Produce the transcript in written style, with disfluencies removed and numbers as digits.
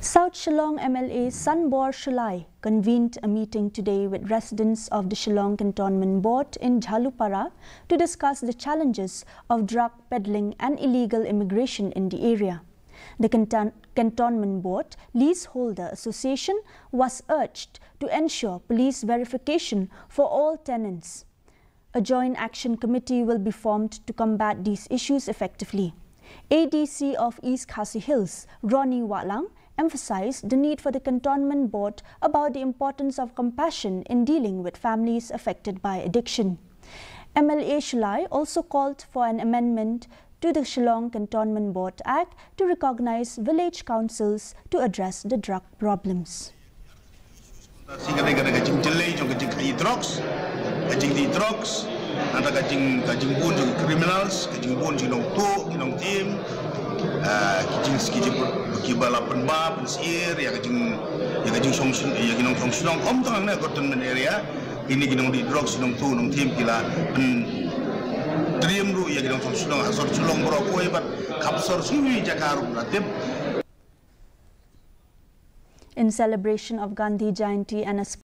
South Shillong MLA Sanbor Shullai convened a meeting today with residents of the Shillong Cantonment Board in Jhalupara to discuss the challenges of drug peddling and illegal immigration in the area. The Cantonment Board Leaseholder Association was urged to ensure police verification for all tenants. A joint action committee will be formed to combat these issues effectively. ADC of East Khasi Hills, Ronnie Watlang, emphasized the need for the Cantonment Board about the importance of compassion in dealing with families affected by addiction. MLA Shullai also called for an amendment to the Shillong Cantonment Board Act to recognize village councils to address the drug problems. In celebration of Gandhi Jayanti and a